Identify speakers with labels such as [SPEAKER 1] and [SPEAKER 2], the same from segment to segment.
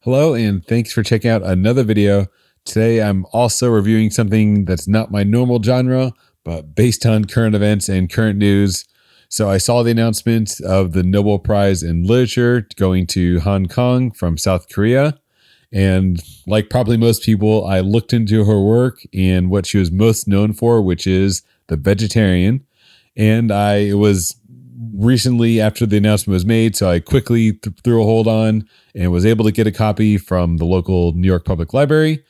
[SPEAKER 1] Hello, and thanks for checking out another video. Today, I'm also reviewing something that's not my normal genre, but based on current events and current news. So, I saw the announcement of the Nobel Prize in Literature going to Han Kang from South Korea. And like probably most people, I looked into her work and what she was most known for, which is The Vegetarian. And I was recently after the announcement was made, so I quickly threw a hold on and was able to get a copy from the local New York Public Library.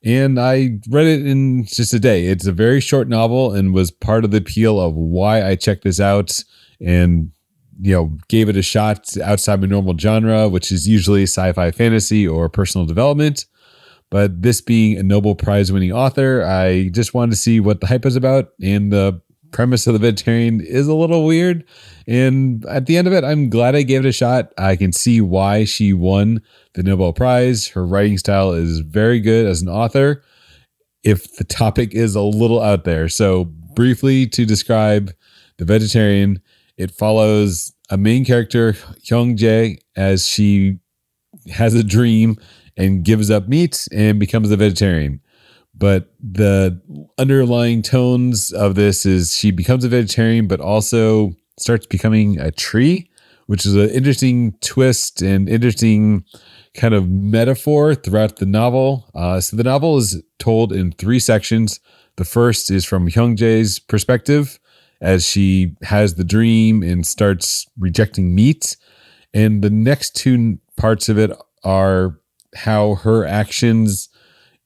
[SPEAKER 1] And I read it in just a day. It's a very short novel and was part of the appeal of why I checked this out and gave it a shot outside my normal genre, which is usually sci-fi fantasy or personal development. But this being a Nobel Prize winning author, I just wanted to see what the hype is about. And the premise of The Vegetarian is a little weird. And at the end of it, I'm glad I gave it a shot. I can see why she won the Nobel Prize. Her writing style is very good as an author, if the topic is a little out there. So briefly to describe The Vegetarian, it follows a main character, Hyung Jae, as she has a dream and gives up meat and becomes a vegetarian. But the underlying tones of this is she becomes a vegetarian, but also starts becoming a tree, which is an interesting twist and interesting kind of metaphor throughout the novel. So the novel is told in three sections. The first is from Hyungjae's perspective as she has the dream and starts rejecting meat. And the next two parts of it are how her actions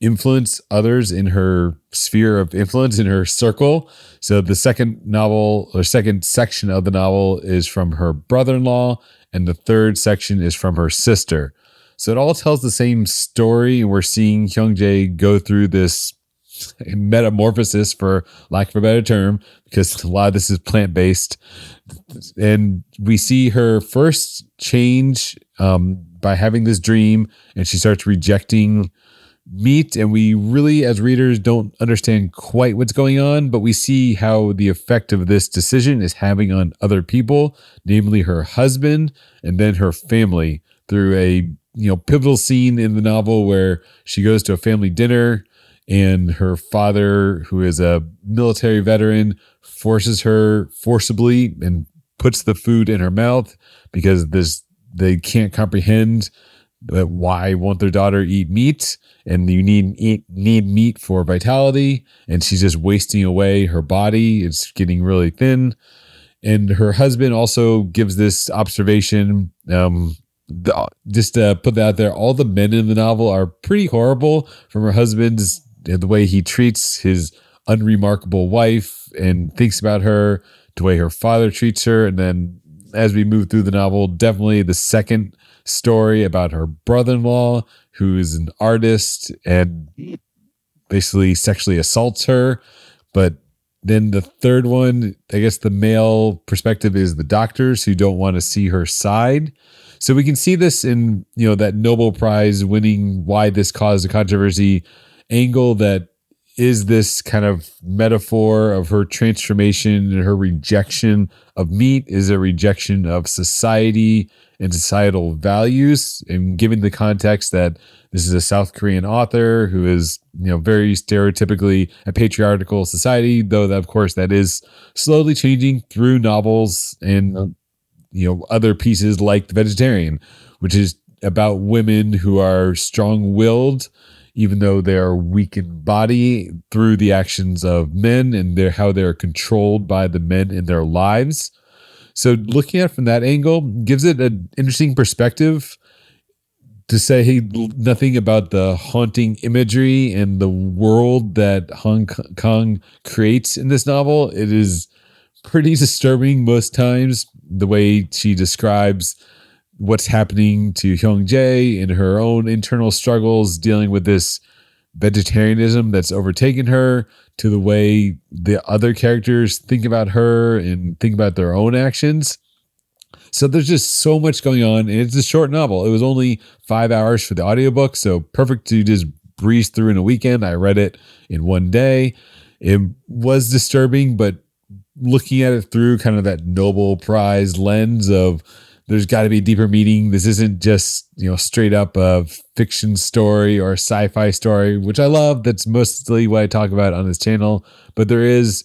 [SPEAKER 1] influence others in her sphere of influence, in her circle. So the second section of the novel is from her brother-in-law, and the third section is from her sister. So it all tells the same story, and we're seeing Hyungjae go through this metamorphosis, for lack of a better term, because a lot of this is plant-based. And we see her first change by having this dream, and she starts rejecting meat, and we really as readers don't understand quite what's going on, but we see how the effect of this decision is having on other people, namely her husband and then her family, through a pivotal scene in the novel where she goes to a family dinner and her father, who is a military veteran, forces her forcibly and puts the food in her mouth because they can't comprehend why won't their daughter eat meat, and you need meat for vitality, and she's just wasting away her body. It's getting really thin. And her husband also gives this observation, just to put that out there, all the men in the novel are pretty horrible, from her husband's the way he treats his unremarkable wife and thinks about her, to the way her father treats her. And then as we move through the novel, definitely the second story about her brother-in-law, who is an artist and basically sexually assaults her. But then the third one, I guess the male perspective, is the doctors who don't want to see her side. So we can see this in, that Nobel Prize winning, why this caused a controversy angle, that is this kind of metaphor of her transformation and her rejection of meat is a rejection of society and societal values. And given the context that this is a South Korean author who is, very stereotypically a patriarchal society, though that, of course, that is slowly changing through novels and, other pieces like The Vegetarian, which is about women who are strong-willed, even though they are weak in body, through the actions of men and how they're controlled by the men in their lives. So looking at it from that angle gives it an interesting perspective. To say nothing about the haunting imagery and the world that Han Kang creates in this novel, it is pretty disturbing most times, the way she describes what's happening to Hyung Jae in her own internal struggles, dealing with this vegetarianism that's overtaken her, to the way the other characters think about her and think about their own actions. So there's just so much going on, and it's a short novel. It was only 5 hours for the audiobook, so perfect to just breeze through in a weekend. I read it in one day. It was disturbing, but looking at it through kind of that Nobel Prize lens of there's got to be a deeper meaning. This isn't just, straight up a fiction story or a sci-fi story, which I love. That's mostly what I talk about on this channel. But there is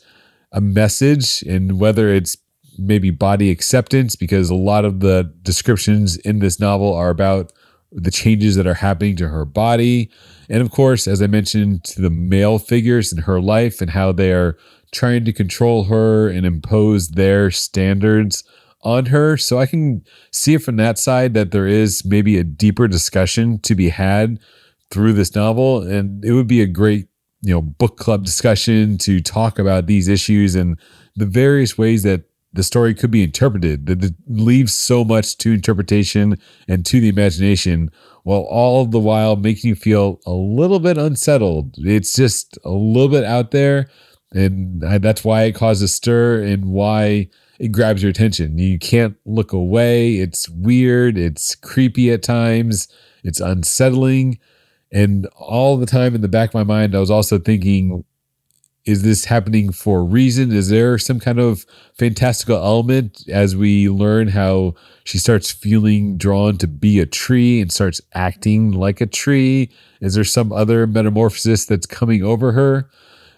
[SPEAKER 1] a message, and whether it's maybe body acceptance, because a lot of the descriptions in this novel are about the changes that are happening to her body. And of course, as I mentioned, to the male figures in her life and how they are trying to control her and impose their standards on her. So I can see it from that side, that there is maybe a deeper discussion to be had through this novel. And it would be a great, book club discussion to talk about these issues and the various ways that the story could be interpreted, that it leaves so much to interpretation and to the imagination, while all the while making you feel a little bit unsettled. It's just a little bit out there, and that's why it causes stir and why it grabs your attention. You can't look away. It's weird. It's creepy at times. It's unsettling. And all the time in the back of my mind, I was also thinking, is this happening for a reason? Is there some kind of fantastical element as we learn how she starts feeling drawn to be a tree and starts acting like a tree? Is there some other metamorphosis that's coming over her?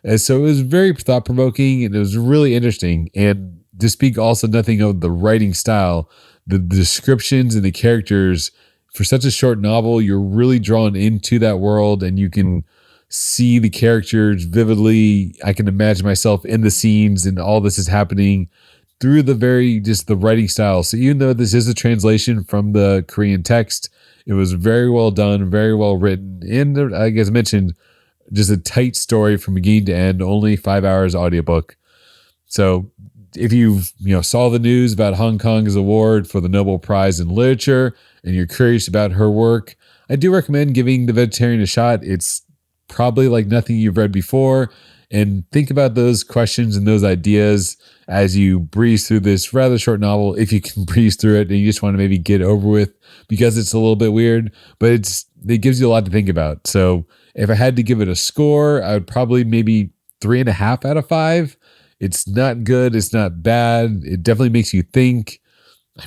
[SPEAKER 1] And so it was very thought-provoking, and it was really interesting. And to speak also nothing of the writing style, the descriptions and the characters, for such a short novel, you're really drawn into that world, and you can see the characters vividly. I can imagine myself in the scenes, and all this is happening through the writing style. So even though this is a translation from the Korean text, it was very well done, very well written. And like I mentioned, just a tight story from beginning to end, only 5 hours audiobook. So if you saw the news about Han Kang's award for the Nobel Prize in Literature and you're curious about her work, I do recommend giving The Vegetarian a shot. It's probably like nothing you've read before. And think about those questions and those ideas as you breeze through this rather short novel, if you can breeze through it and you just want to maybe get over with, because it's a little bit weird, but it gives you a lot to think about. So if I had to give it a score, I would probably maybe 3.5 out of 5. It's not good. It's not bad. It definitely makes you think. I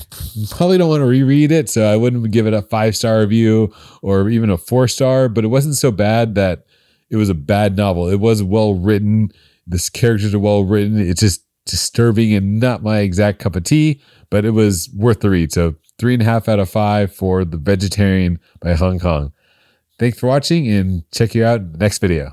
[SPEAKER 1] probably don't want to reread it, so I wouldn't give it a 5-star review or even a 4-star, but it wasn't so bad that it was a bad novel. It was well written. The characters are well written. It's just disturbing and not my exact cup of tea, but it was worth the read. So 3.5 out of 5 for The Vegetarian by Han Kang. Thanks for watching, and check you out in the next video.